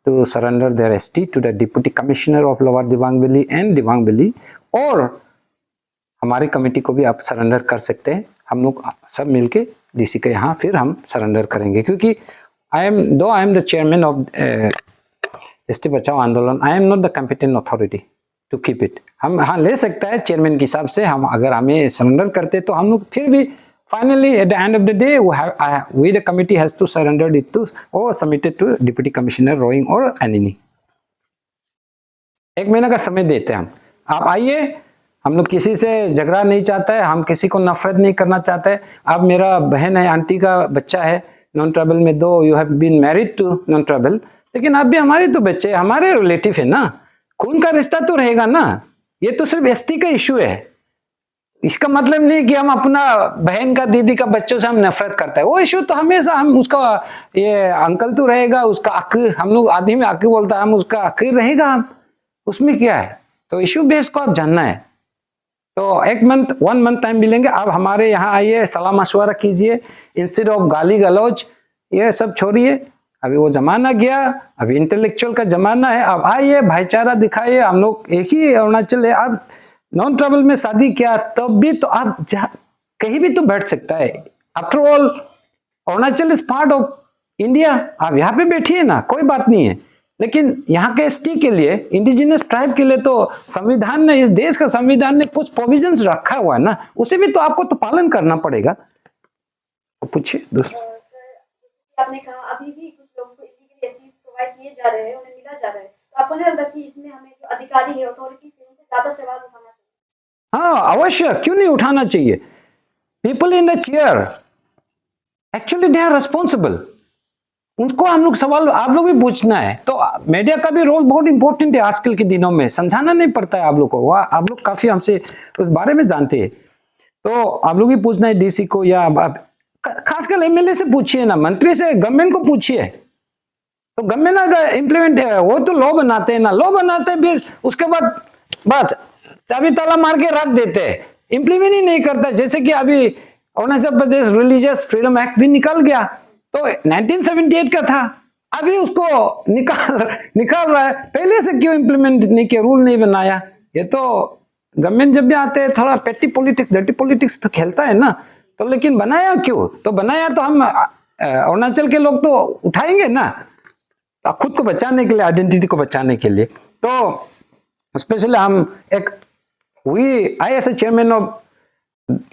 to surrender their ST to the Deputy Commissioner of Lower Dibang Valley and Dibang Valley, और हमारी कमेटी को भी आप सरेंडर कर सकते हैं। हम लोग सब मिलके डीसी के यहाँ फिर हम सरेंडर करेंगे, क्योंकि I am the chairman of ST Bachao Andolan, I am not the competent authority to keep it. हम हाँ ले सकता है चेयरमैन के हिसाब से, हम अगर हमें सरेंडर करते तो हम लोग फिर भी finally at the end of the day we the committee has to surrender it to or submit it to Deputy Commissioner Roing or Anini। 1 महीना का समय देते हैं हम, आप आइए। हम लोग किसी से झगड़ा नहीं चाहता है, हम किसी को नफरत नहीं करना चाहते हैं। आप मेरा बहन है, आंटी का बच्चा है नॉन ट्राइबल में, though you have been married to non tribal, लेकिन आप भी हमारे तो बच्चे, हमारे रिलेटिव है ना, खून का रिश्ता तो रहेगा ना। ये तो सिर्फ एसटी का इश्यू है। इसका मतलब नहीं कि हम अपना बहन का, दीदी का, बच्चों से हम नफरत करते हैं। वो इश्यू तो हमेशा हम उसका, ये अंकल तो रहेगा, उसका अक, हम लोग आदमी में अक बोलता है, हम उसका अक रहेगा, हम उसमें क्या है। तो इश्यू बेस को आप जानना है। तो 1 मंथ टाइम मिलेंगे। आप हमारे यहाँ आइए, सलाह मशवरा कीजिए, इंस्टेड ऑफ गाली गलौज ये सब छोड़िए। अभी वो जमाना गया, अभी इंटेलेक्चुअल का जमाना है। आप आइए, भाईचारा दिखाइए, हम लोग एक ही अरुणाचल है। आप नॉन ट्राइबल में शादी किया तब भी तो आप कहीं भी तो बैठ सकता है। After all Arunachal is part of India. आप यहाँ पे बैठिए ना, कोई बात नहीं है। लेकिन यहाँ के एसटी के लिए, इंडिजिनस ट्राइब के लिए तो संविधान ने, इस देश का संविधान ने कुछ प्रोविजंस रखा हुआ है ना, उसे भी तो आपको तो पालन करना पड़ेगा। तो पूछिए दूसरा। सर, आपने कहा अभी भी कुछ लोगों को इलीगल एसटीज प्रोवाइड किए जा रहे हैं, उन्हें मिला जा रहा है, तो आपको नहीं लगता कि इसमें हमें जो अधिकारी है, अथॉरिटी से उनसे ज्यादा सवाल उठाना चाहिए? हाँ अवश्य, क्यों नहीं उठाना चाहिए। People in the chair actually they are responsible. उनको हम लोग सवाल, आप लोग भी पूछना है। तो मीडिया का भी रोल बहुत इंपॉर्टेंट है आजकल के दिनों में। समझाना नहीं पड़ता है आप लोग को, वह आप लोग काफी हमसे उस बारे में जानते हैं। तो आप लोग भी पूछना है डीसी को, या खासकर एमएलए से पूछिए ना, मंत्री से, गवर्नमेंट को पूछिए। तो गवर्नमेंट अगर इम्प्लीमेंट, वो तो लॉ बनाते हैं ना, लॉ बनाते हैं भी, उसके बाद बस चाबी ताला मार के रख देते हैं, इम्प्लीमेंट ही नहीं करता। जैसे कि अभी Arunachal Pradesh religious freedom act भी निकल गया, तो 1978 का था, अभी उसको निकाल रहा है। पहले से क्यों इम्प्लीमेंट नहीं किया, रूल नहीं बनाया। ये तो गवर्नमेंट जब भी आते हैं थोड़ा पेटी पॉलिटिक्स, डर्टी पॉलिटिक्स तो खेलता है ना। तो लेकिन बनाया क्यों, तो बनाया तो हम अरुणाचल के लोग तो उठाएंगे ना, खुद को बचाने के लिए, आइडेंटिटी को बचाने के लिए। तो स्पेशली हम एक, I S A chairman of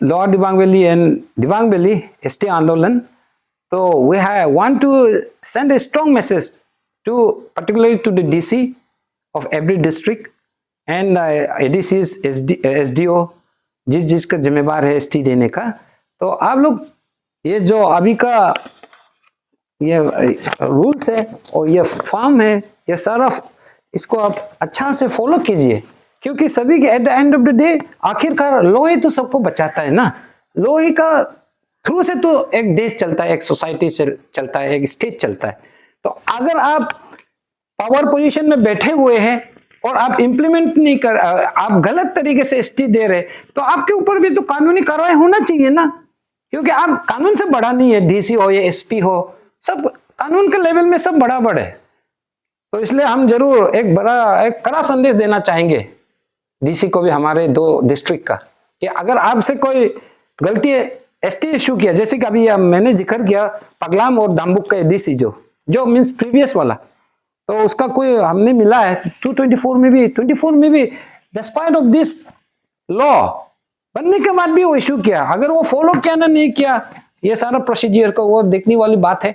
lower Dibang valley and Dibang valley ST आंदोलन, तो we want to send a strong message to, particularly to the DC of every district and ADCs, SDO, जिसका जिम्मेवार है ST देने का। तो आप लोग ये जो अभी का ये रूल्स है और ये फॉर्म है, ये सारा इसको आप अच्छा से फॉलो कीजिए, क्योंकि सभी के eight the end of the day आखिरकार लॉ ही तो सबको बचाता है ना। लॉ ही का थ्रू से तो एक देश चलता है, एक सोसाइटी से चलता है, एक स्टेट चलता है। तो अगर आप पावर पोजीशन में बैठे हुए हैं और आप इंप्लीमेंट नहीं कर, आप गलत तरीके से एसटी दे रहे, तो आपके ऊपर भी तो कानूनी कार्रवाई होना चाहिए ना, क्योंकि आप कानून से बड़ा नहीं है। डीसी हो या एसपी हो, सब कानून के लेवल में सब बराबर है। तो इसलिए हम जरूर एक कड़ा संदेश देना चाहेंगे डीसी को भी, हमारे 2 डिस्ट्रिक्ट का, कि अगर आपसे कोई गलती एसटी इश्यू किया, जैसे कि अभी मैंने जिक्र किया पगलाम और दाम्बुक का डीसी जो मीन्स प्रीवियस वाला, तो उसका कोई हमने मिला है 24 में भी डिस्पाइट ऑफ दिस लॉ बनने के बाद भी वो इश्यू किया। अगर वो फॉलो किया ना, नहीं किया ये सारा प्रोसीजर को, वो देखने वाली बात है।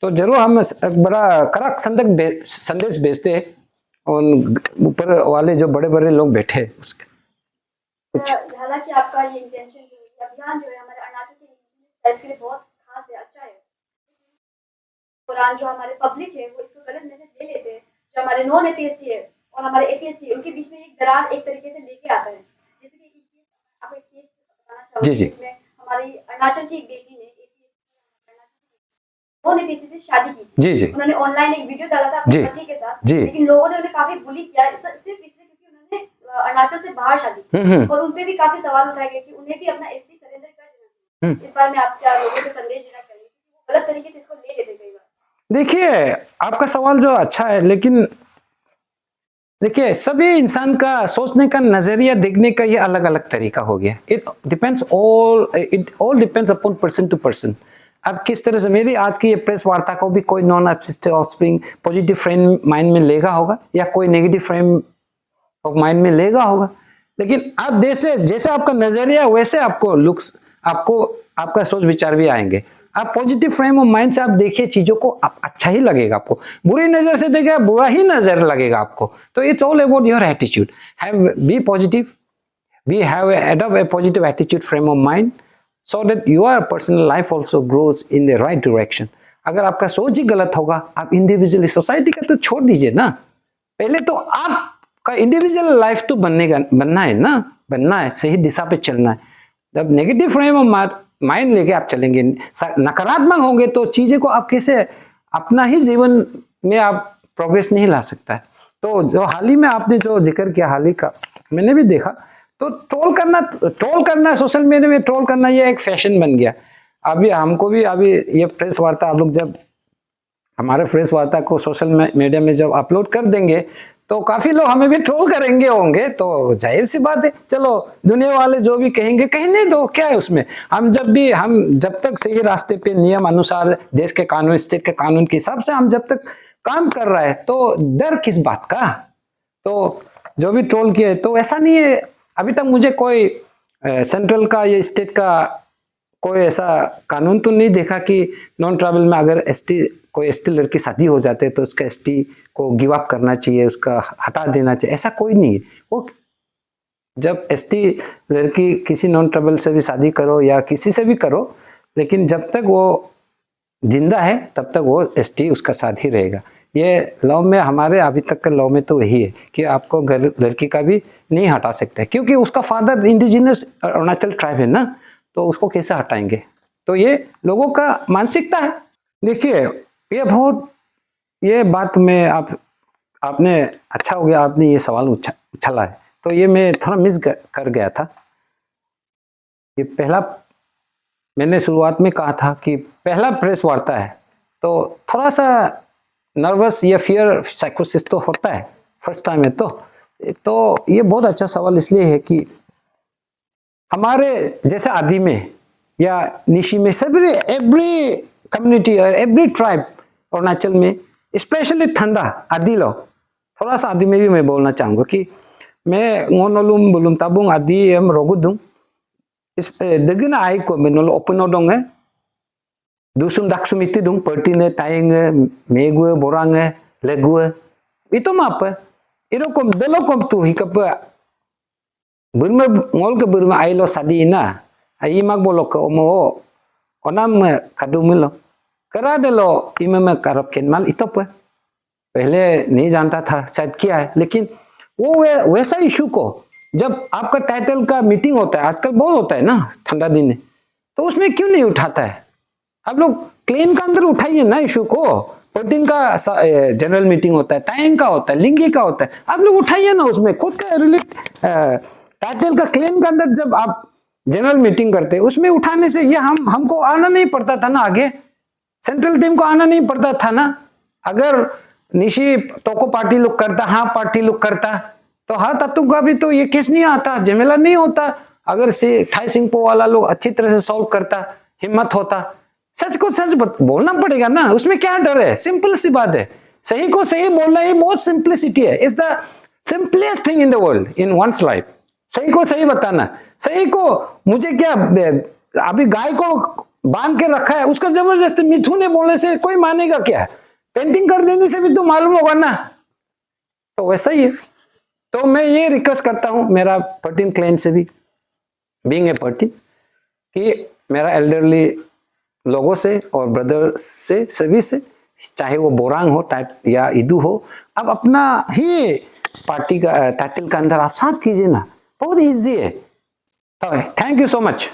तो जरूर हम एक बड़ा कड़क संदेश भेजते हैं उन ऊपर वाले जो बड़े बड़े लोग बैठे उसके। हालांकि आपका ये इंटेंशन, अभियान जो है हमारे अरुणाचल के इसके लिए बहुत खास है, अच्छा है। दौरान जो हमारे पब्लिक है वो इसको गलत मैसेज ले लेते हैं, जो हमारे नॉन एपीएसटी है और हमारे एपीएसटी उनके बीच में एक दरार एक तरीके से लेके आता है। जैसे कि आप एक केस बताना चाहोगे, इसमें हमारी अरुणाचल की एक बेटी ने नॉन एपीएसटी से शादी की थी। उन्होंने ऑनलाइन एक वीडियो डाला था अपने पति के साथ, लेकिन लोगों ने उन्हें काफी बुली किया, सिर्फ इसलिए क्योंकि उन्होंने अरुणाचल से बाहर शादी की, और उनपे भी काफी सवाल उठाए गए कि उन्हें भी अपना एसटी सरेंडर कर देना। इस बार में आप क्या लोगों को संदेश देना चाहिए, वो गलत तरीके से इसको ले लेते कई बार। देखिए आपका सवाल जो अच्छा है, लेकिन देखिए सभी इंसान का सोचने का नजरिया, देखने का ये अलग अलग तरीका हो गया। It all depends upon person to person. अब किस तरह से मेरी आज की ये प्रेस वार्ता को भी कोई non APST offspring positive frame mind में लेगा होगा, या कोई नेगेटिव फ्रेम ऑफ माइंड में लेगा होगा। लेकिन आप जैसे आपका नजरिया वैसे आपको लुक्स, आपका सोच विचार भी आएंगे। आप पॉजिटिव फ्रेम ऑफ माइंड से आप देखिए चीजों को, आप अच्छा ही लगेगा आपको। बुरी नजर से देखिए बुरा ही नजर लगेगा आपको। तो it's all about your attitude. Be positive, be have adopt a positive attitude frame of mind, so that your personal life also grows in the right direction. अगर आपका सोच ही गलत होगा, आप इंडिविजुअली, सोसाइटी का तो छोड़ दीजिए ना, पहले तो आप का इंडिविजुअल लाइफ तो बनना है ना, बनना है, सही दिशा पे चलना है। जब नेगेटिव फ्रेम ऑफ माइंड लेके आप चलेंगे, नकारात्मक होंगे, तो चीजें को आप कैसे अपना ही जीवन में आप प्रोग्रेस नहीं ला सकता है। तो जो हाल ही में आपने जो जिक्र किया, हाल ही का मैंने भी देखा, तो ट्रोल करना सोशल मीडिया में ट्रोल करना ये एक फैशन बन गया। अभी हमको भी अभी ये प्रेस वार्ता, आप लोग जब हमारे प्रेस वार्ता को सोशल मीडिया में जब अपलोड कर देंगे तो काफी लोग हमें भी ट्रोल करेंगे होंगे, तो जाहिर सी बात है, चलो दुनिया वाले जो भी कहेंगे कहने दो, क्या है उसमें। हम जब तक सही रास्ते पे नियम अनुसार देश के कानून, स्टेट के कानून के हिसाब से हम जब तक काम कर रहा है, तो डर किस बात का। तो जो भी ट्रोल किए, तो ऐसा नहीं है, अभी तक मुझे कोई सेंट्रल का या स्टेट का कोई ऐसा कानून तो नहीं देखा कि नॉन ट्राइबल में अगर कोई एसटी लड़की शादी हो जाते तो उसका एसटी को गिव अप करना चाहिए, उसका हटा देना चाहिए, ऐसा कोई नहीं है। वो जब एसटी लड़की किसी नॉन ट्राइबल से भी शादी करो या किसी से भी करो, लेकिन जब तक वो जिंदा है तब तक वो एसटी उसका साथ ही रहेगा। ये लॉ में, हमारे अभी तक के लॉ में तो वही है कि आपको घर लड़की का भी नहीं हटा सकते, क्योंकि उसका फादर इंडिजिनस अरुणाचल ट्राइब है ना, तो उसको कैसे हटाएंगे। तो ये लोगों का मानसिकता है। देखिए, ये बात में आपने अच्छा हो गया, आपने ये सवाल उछला है, तो ये मैं थोड़ा मिस कर गया था। ये पहला मैंने शुरुआत में कहा था कि पहला प्रेस वार्ता है, तो थोड़ा सा नर्वस या फियर साइकोसिस तो होता है, फर्स्ट टाइम है। तो ये बहुत अच्छा सवाल इसलिए है कि हमारे जैसे आदि में या निशी में सभी एवरी कम्युनिटी और एवरी ट्राइब अरुणाचल में, स्पेशली ठंडा आदि लोग, थोड़ा सा आदि में भी मैं बोलना चाहूँगा कि मैं ngonolom belum tabung adi em rogudung is degina ai ko menol open dong dusum daksum itu dong pertine taing megue borang legue itu apa irokom delokom tu hikapa burma ngol ke burma ai lo sadina ai mag bolok ke omo onam kadumilo करा दे लो इमे में करप केनमाल इतो पे पहले नहीं जानता था, शायद किया है, लेकिन वो वैसा इशू को जब आपका टाइटल का मीटिंग होता है, आजकल बहुत होता है ना ठंडा दिन है, तो उसमें क्यों नहीं उठाता है। आप लोग क्लेम का अंदर उठाइए ना इशू को। 14 का जनरल मीटिंग होता है, तायंग का होता है, लिंगी का होता है, आप लोग उठाइए ना उसमें खुद का रिलेट टाइटल का क्लेम का अंदर जब आप जनरल मीटिंग करते हैं उसमें उठाने से ये हमको आना नहीं पड़ता था ना, आगे सेंट्रल टीम को आना नहीं पड़ता था ना। अगर निशी टोको पार्टी लोग करता, हाँ पार्टी लोग करता, तो हाँ तत्व का भी तो ये केस नहीं आता, झमेला नहीं होता। अगर से थाई सिंह वाला लोग अच्छी तरह से सॉल्व करता, हिम्मत होता, सच को सच बोलना पड़ेगा ना, उसमें क्या डर है, सिंपल सी बात है। सही को सही बोलना ही बहुत सिंपलिसिटी है, is the simplest thing in the world in one's life. सही को सही बताना, सही को मुझे क्या, अभी गाय को बांध के रखा है, उसका जबरदस्ती मिठू ने बोलने से कोई मानेगा क्या, पेंटिंग कर देने से भी तो मालूम होगा ना। तो वैसा ही है। तो मैं ये रिक्वेस्ट करता हूं मेरा 13 क्लाइंट से भी, बीइंग ए 13, कि मेरा एल्डरली लोगों से और ब्रदर से, सभी से, चाहे वो बोरांग हो टाइप या इदू हो, आप अपना ही पार्टी का टाइटल का अंदर आप साथ कीजिए ना, बहुत ईजी है। Thank you so much.